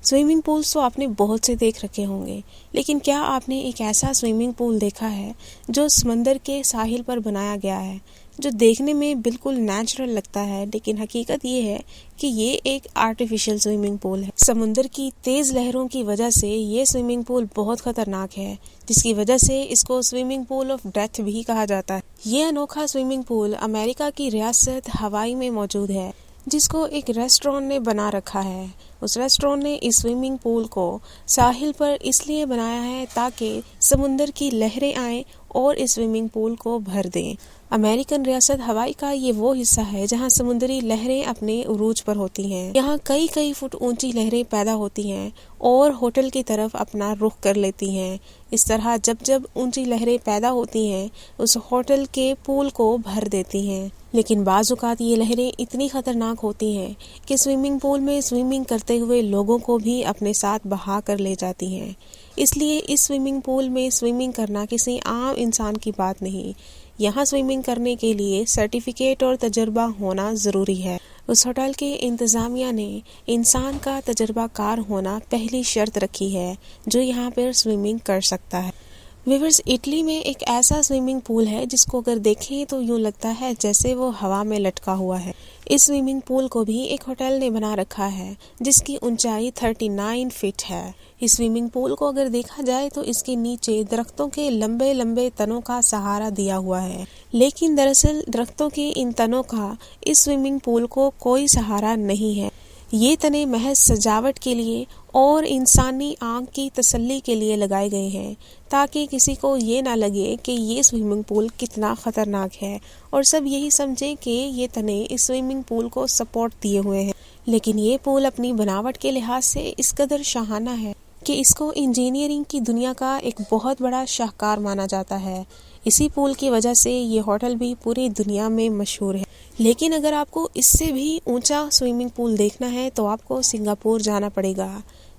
Swimming poles تو آپ نے بہت سے دیکھ رکھے ہوں گے، لیکن کیا آپ نے ایک ایسا سوئمنگ پول دیکھا ہے جو سمندر کے ساحل پر بنایا گیا ہے، جو دیکھنے میں بالکل نیچرل لگتا ہے، لیکن حقیقت یہ ہے کہ یہ ایک آرٹیفیشل سوئمنگ پول ہے۔ سمندر کی تیز لہروں کی وجہ سے یہ سوئمنگ پول بہت خطرناک ہے، جس کی وجہ سے اس کو سوئمنگ پول آف ڈیتھ بھی کہا جاتا ہے۔ یہ انوکھا سوئمنگ پول امریکہ کی ریاست ہوائی میں موجود ہے، جس کو ایک ریسٹورانٹ نے بنا رکھا ہے۔ اس ریسٹورانٹ نے اس سوئمنگ پول کو ساحل پر اس لیے بنایا ہے تاکہ سمندر کی لہریں آئیں اور اس سوئمنگ پول کو بھر دیں۔ امریکن ریاست ہوائی کا یہ وہ حصہ ہے جہاں سمندری لہریں اپنے عروج پر ہوتی ہیں۔ یہاں کئی فٹ اونچی لہریں پیدا ہوتی ہیں اور ہوٹل کی طرف اپنا رخ کر لیتی ہیں۔ اس طرح جب اونچی لہریں پیدا ہوتی ہیں اس ہوٹل کے پول کو بھر دیتی ہیں، لیکن بعض اوقات یہ لہریں اتنی خطرناک ہوتی ہیں کہ سوئمنگ پول میں سوئمنگ کرتے ہوئے لوگوں کو بھی اپنے ساتھ بہا کر لے جاتی ہیں۔ اس لیے اس سوئمنگ پول میں سوئمنگ کرنا کسی عام انسان کی بات نہیں۔ یہاں سوئمنگ کرنے کے لیے سرٹیفکیٹ اور تجربہ ہونا ضروری ہے۔ اس ہوٹل کے انتظامیہ نے انسان کا تجربہ کار ہونا پہلی شرط رکھی ہے جو یہاں پر سوئمنگ کر سکتا ہے۔ ویورز، اٹلی میں ایک ایسا سوئمنگ پول ہے جس کو اگر دیکھیں تو یوں لگتا ہے جیسے وہ ہوا میں لٹکا ہوا ہے۔ اس سوئمنگ پول کو بھی ایک ہوٹل نے بنا رکھا ہے جس کی اونچائی 39 فٹ ہے۔ اس سوئمنگ پول کو اگر دیکھا جائے تو اس کے نیچے درختوں کے لمبے تنوں کا سہارا دیا ہوا ہے، لیکن دراصل درختوں کے ان تنوں کا اس سوئمنگ پول کو کوئی سہارا نہیں ہے۔ یہ تنے محض سجاوٹ کے لیے اور انسانی آنکھ کی تسلی کے لیے لگائے گئے ہیں تاکہ کسی کو یہ نہ لگے کہ یہ سوئمنگ پول کتنا خطرناک ہے، اور سب یہی سمجھیں کہ یہ تنے اس سوئمنگ پول کو سپورٹ دیے ہوئے ہیں۔ لیکن یہ پول اپنی بناوٹ کے لحاظ سے اس قدر شاہانہ ہے کہ اس کو انجینئرنگ کی دنیا کا ایک بہت بڑا شاہکار مانا جاتا ہے۔ اسی پول کی وجہ سے یہ ہوٹل بھی پوری دنیا میں مشہور ہے۔ لیکن اگر آپ کو اس سے بھی اونچا سوئمنگ پول دیکھنا ہے تو آپ کو سنگاپور جانا پڑے گا۔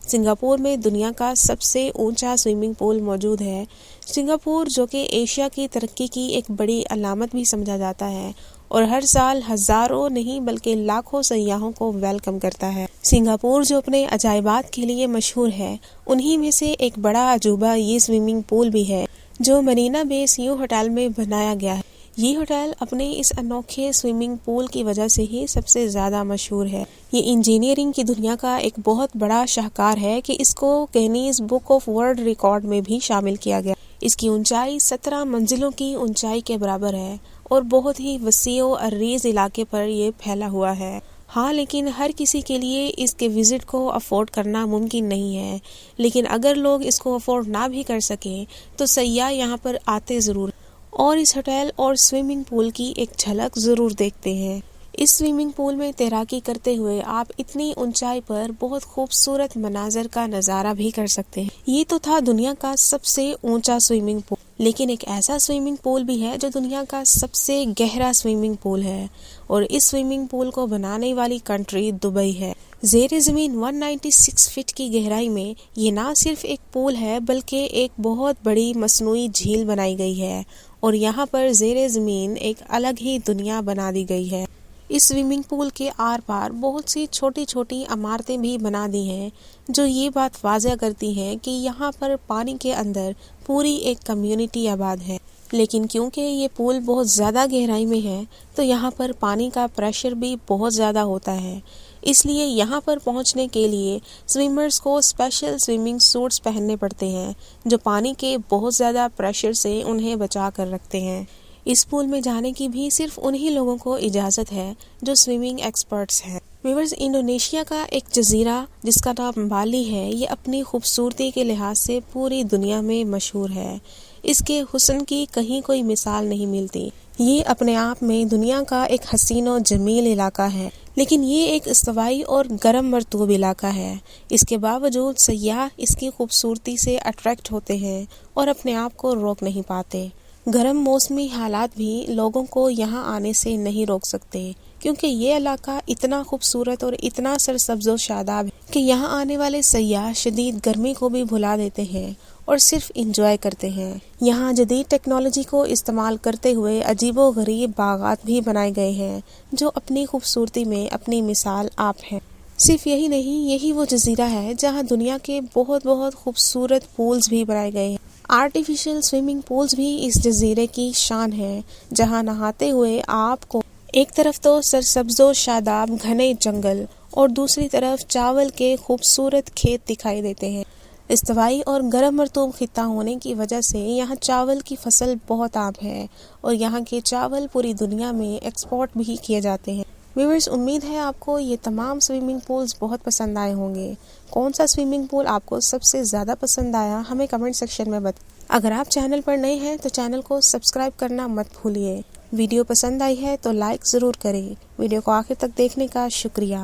سنگاپور میں دنیا کا سب سے اونچا سوئمنگ پول موجود ہے۔ سنگاپور جو کہ ایشیا کی ترقی کی ایک بڑی علامت بھی سمجھا جاتا ہے اور ہر سال ہزاروں نہیں بلکہ لاکھوں سیاحوں کو ویلکم کرتا ہے۔ سنگاپور جو اپنے عجائبات کے لیے مشہور ہے، انہی میں سے ایک بڑا عجوبہ یہ سوئمنگ پول بھی ہے جو مرینا بے سیو ہوٹل میں بنایا گیا ہے۔ یہ ہوٹل اپنے اس انوکھے سوئمنگ پول کی وجہ سے ہی سب سے زیادہ مشہور ہے۔ یہ انجینئرنگ کی دنیا کا ایک بہت بڑا شاہکار ہے کہ اس کو Guinness book of world record میں بھی شامل کیا گیا۔ اس کی اونچائی 17 منزلوں کی اونچائی کے برابر ہے اور بہت ہی وسیع و عریض علاقے پر یہ پھیلا ہوا ہے۔ ہاں، لیکن ہر کسی کے لیے اس کے وزٹ کو افورڈ کرنا ممکن نہیں ہے، لیکن اگر لوگ اس کو افورڈ نہ بھی کر سکیں تو سیاح یہاں پر آتے ضرور اور اس ہوٹل اور سوئمنگ پول کی ایک جھلک ضرور دیکھتے ہیں۔ اس سوئمنگ پول میں تیراکی کرتے ہوئے آپ اتنی اونچائی پر بہت خوبصورت مناظر کا نظارہ بھی کر سکتے ہیں۔ یہ تو تھا دنیا کا سب سے اونچا سوئمنگ پول، لیکن ایک ایسا سوئمنگ پول بھی ہے جو دنیا کا سب سے گہرا سوئمنگ پول ہے، اور اس سوئمنگ پول کو بنانے والی کنٹری دبئی ہے۔ زیر زمین 196 فٹ کی گہرائی میں یہ نہ صرف ایک پول ہے بلکہ ایک بہت بڑی مصنوعی جھیل بنائی گئی ہے، اور یہاں پر زیر زمین ایک الگ ہی دنیا بنا دی گئی ہے۔ اس سوئمنگ پول کے آر پار بہت سی چھوٹی عمارتیں بھی بنا دی ہیں جو یہ بات واضح کرتی ہیں کہ یہاں پر پانی کے اندر پوری ایک کمیونٹی آباد ہے۔ لیکن کیونکہ یہ پول بہت زیادہ گہرائی میں ہے تو یہاں پر پانی کا پریشر بھی بہت زیادہ ہوتا ہے، اس لیے یہاں پر پہنچنے کے لیے سوئمرز کو اسپیشل سوئمنگ سوٹس پہننے پڑتے ہیں جو پانی کے بہت زیادہ پریشر سے انہیں بچا کر رکھتے ہیں۔ اس پول میں جانے کی بھی صرف انہی لوگوں کو اجازت ہے جو سوئمنگ ایکسپرٹس ہیں۔ ویورز، انڈونیشیا کا ایک جزیرہ جس کا نام بالی ہے، یہ اپنی خوبصورتی کے لحاظ سے پوری دنیا میں مشہور ہے۔ اس کے حسن کی کہیں کوئی مثال نہیں ملتی۔ یہ اپنے آپ میں دنیا کا ایک حسین و جمیل علاقہ ہے، لیکن یہ ایک استوائی اور گرم مرطوب علاقہ ہے۔ اس کے باوجود سیاح اس کی خوبصورتی سے اٹریکٹ ہوتے ہیں اور اپنے آپ کو روک نہیں پاتے۔ گرم موسمی حالات بھی لوگوں کو یہاں آنے سے نہیں روک سکتے، کیونکہ یہ علاقہ اتنا خوبصورت اور اتنا سرسبز و شاداب ہے کہ یہاں آنے والے سیاح شدید گرمی کو بھی بھلا دیتے ہیں اور صرف انجوائے کرتے ہیں۔ یہاں جدید ٹیکنالوجی کو استعمال کرتے ہوئے عجیب و غریب باغات بھی بنائے گئے ہیں جو اپنی خوبصورتی میں اپنی مثال آپ ہیں۔ صرف یہی نہیں، یہی وہ جزیرہ ہے جہاں دنیا کے بہت بہت خوبصورت پولز بھی بنائے گئے ہیں۔ آرٹیفیشل سوئمنگ پولز بھی اس جزیرے کی شان ہے، جہاں نہاتے ہوئے آپ کو ایک طرف تو سرسبز و شاداب گھنے جنگل اور دوسری طرف چاول کے خوبصورت کھیت دکھائی دیتے ہیں۔ استوائی اور گرم مرطوب خطہ ہونے کی وجہ سے یہاں چاول کی فصل بہت عام ہے اور یہاں کے چاول پوری دنیا میں ایکسپورٹ بھی کیے جاتے ہیں۔ ویورز، امید ہے آپ کو یہ تمام سوئمنگ پولز بہت پسند آئے ہوں گے۔ کون سا سوئمنگ پول آپ کو سب سے زیادہ پسند آیا، ہمیں کمنٹ سیکشن میں بتائیں۔ اگر آپ چینل پر نئے ہیں تو چینل کو سبسکرائب کرنا مت بھولیے۔ ویڈیو پسند آئی ہے تو لائک ضرور کریں۔ ویڈیو کو آخر تک دیکھنے کا شکریہ۔